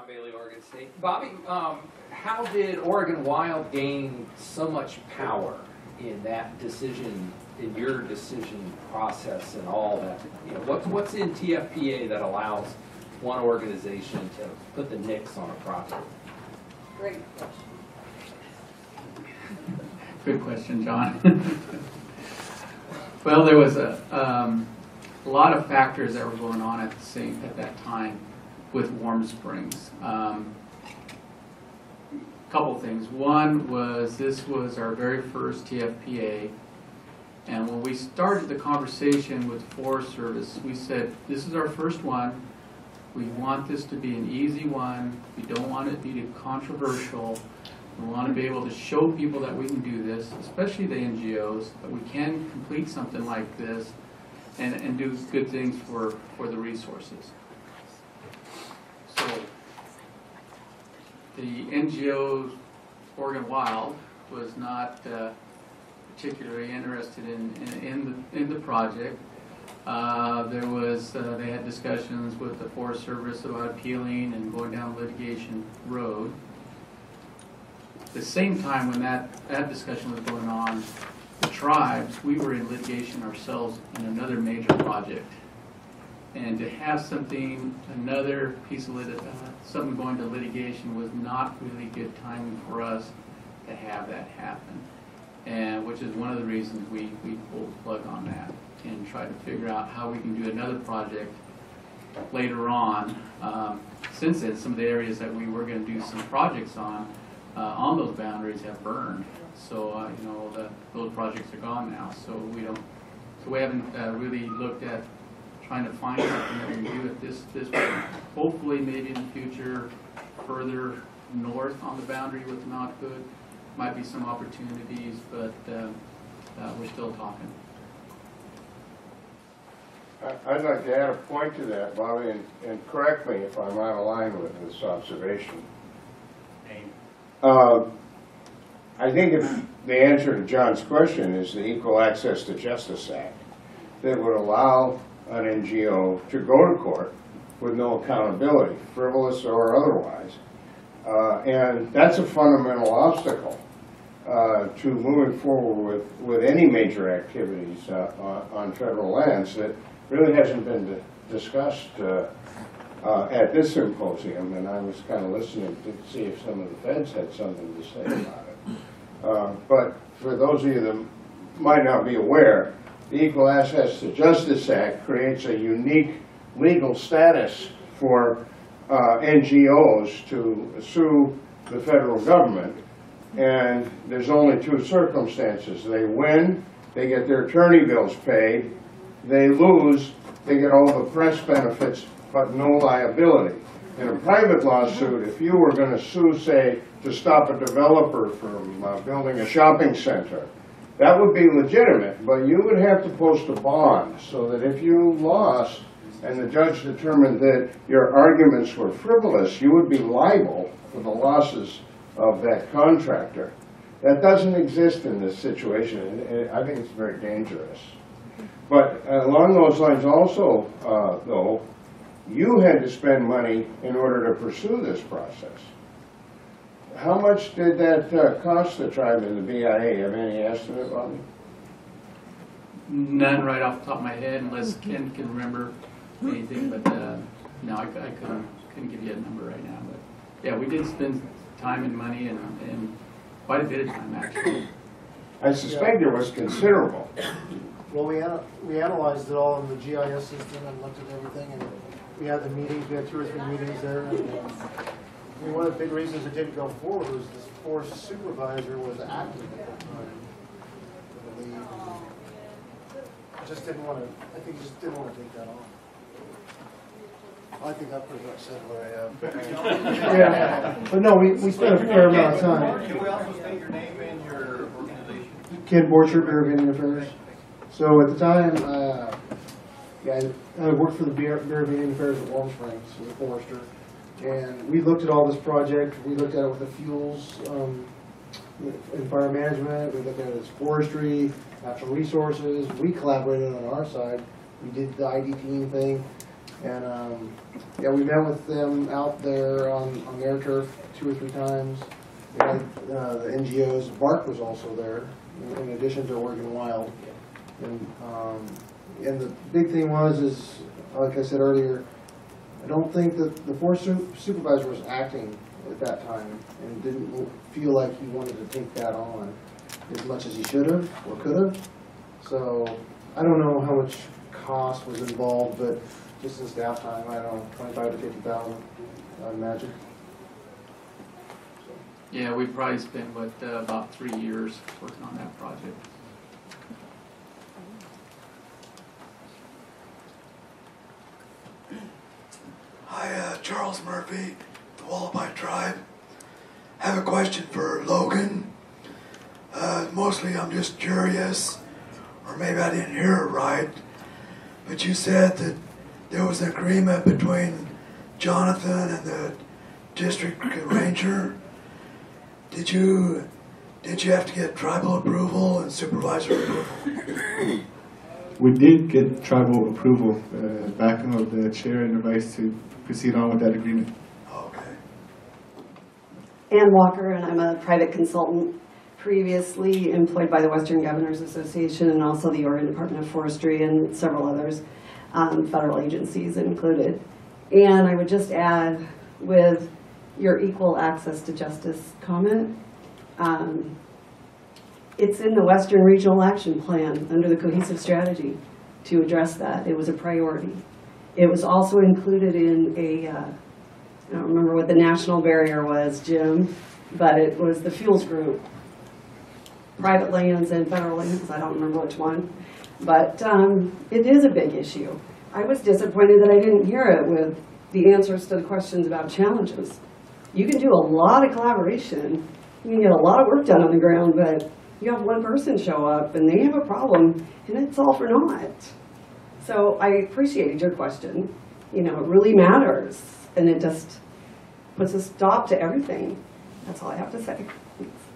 Bailey, Oregon State. Bobby, how did Oregon Wild gain so much power in that decision, in your decision process and all that? You know, what's in TFPA that allows one organization to put the nix on a project? Great question. Good question, John. Well, there was a lot of factors that were going on at that time with Warm Springs. Couple things. One was this was our very first TFPA, and when we started the conversation with Forest Service, we said this is our first one. We want this to be an easy one. We don't want it to be controversial. We want to be able to show people that we can do this, especially the NGOs, that we can complete something like this and do good things for the resources. So the NGO Oregon Wild was not particularly interested in the project. They had discussions with the Forest Service about appealing and going down litigation road. At the same time when that discussion was going on, the tribes, we were in litigation ourselves in another major project. And to have another piece of something going to litigation was not really good timing for us to have that happen. And which is one of the reasons we pulled the plug on that and tried to figure out how we can do another project later on. Since then, some of the areas that we were going to do some projects on those boundaries have burned. So you know, those projects are gone now. So we haven't really looked at trying to find something that we can do at this point. Hopefully, maybe in the future, further north on the boundary with Mount Hood, might be some opportunities, but we're still talking. I'd like to add a point to that, Bobby, and correct me if I'm out of line with this observation. I think if the answer to John's question is the Equal Access to Justice Act that would allow an NGO to go to court with no accountability, frivolous or otherwise. And that's a fundamental obstacle to moving forward with any major activities on federal lands that really hasn't been discussed at this symposium. And I was kind of listening to see if some of the feds had something to say about it. But for those of you that might not be aware, the Equal Access to Justice Act creates a unique legal status for NGOs to sue the federal government, and there's only two circumstances. They win, they get their attorney bills paid. They lose, they get all the press benefits, but no liability. In a private lawsuit, if you were going to sue, say, to stop a developer from building a shopping center, that would be legitimate, but you would have to post a bond so that if you lost and the judge determined that your arguments were frivolous, you would be liable for the losses of that contractor. That doesn't exist in this situation, and I think it's very dangerous. But along those lines also, though, you had to spend money in order to pursue this process. How much did that cost the tribe and the BIA? Have any estimate, Bobby? None right off the top of my head, unless Ken can remember anything. But no, I couldn't give you a number right now. But yeah, we did spend time and money and quite a bit of time actually. I suspect it was considerable. Well, we analyzed it all in the GIS system and looked at everything, and we had the meetings. We had 2 or 3 meetings there. And, I mean, one of the big reasons it didn't go forward was this forest supervisor was active at that time. I believe. Just didn't want to. I think he just didn't want to take that off. I think I pretty much said what I have. Yeah, but no, we spent a fair amount of time. Can we also state your name and your organization? Ken Borcher, Bureau of Indian Affairs. So at the time, I worked for the Bureau of Indian Affairs at Warm Springs as a forester. And we looked at all this project. We looked at it with the fuels and fire management. We looked at it as forestry, natural resources. We collaborated on our side. We did the ID team thing. And, yeah, we met with them out there on their turf 2 or 3 times. They had, the NGOs, Bark was also there, in addition to Oregon Wild. And the big thing is, like I said earlier, I don't think that the forest supervisor was acting at that time and didn't feel like he wanted to take that on as much as he should have or could have. So I don't know how much cost was involved, but just in staff time, I don't know, 25 to 50,000, I'd imagine. Yeah, we probably spent, about 3 years working on that project. Hi, Charles Murphy, the Wallaby Tribe. I have a question for Logan. Mostly I'm just curious, or maybe I didn't hear it right, but you said that there was an agreement between Jonathan and the district ranger. Did you have to get tribal approval and supervisor approval? We did get tribal approval, backing of the chair and the vice to proceed on with that agreement. Okay. Ann Walker, and I'm a private consultant, previously employed by the Western Governors Association and also the Oregon Department of Forestry and several others, federal agencies included. And I would just add, with your equal access to justice comment, it's in the Western Regional Action Plan under the cohesive strategy to address that. It was a priority. It was also included in I don't remember what the national barrier was, Jim, but it was the fuels group. Private lands and federal lands, I don't remember which one. But it is a big issue. I was disappointed that I didn't hear it with the answers to the questions about challenges. You can do a lot of collaboration. You can get a lot of work done on the ground, but you have one person show up and they have a problem and it's all for naught. So I appreciated your question. You know, it really matters and it just puts a stop to everything. That's all I have to say. Thanks.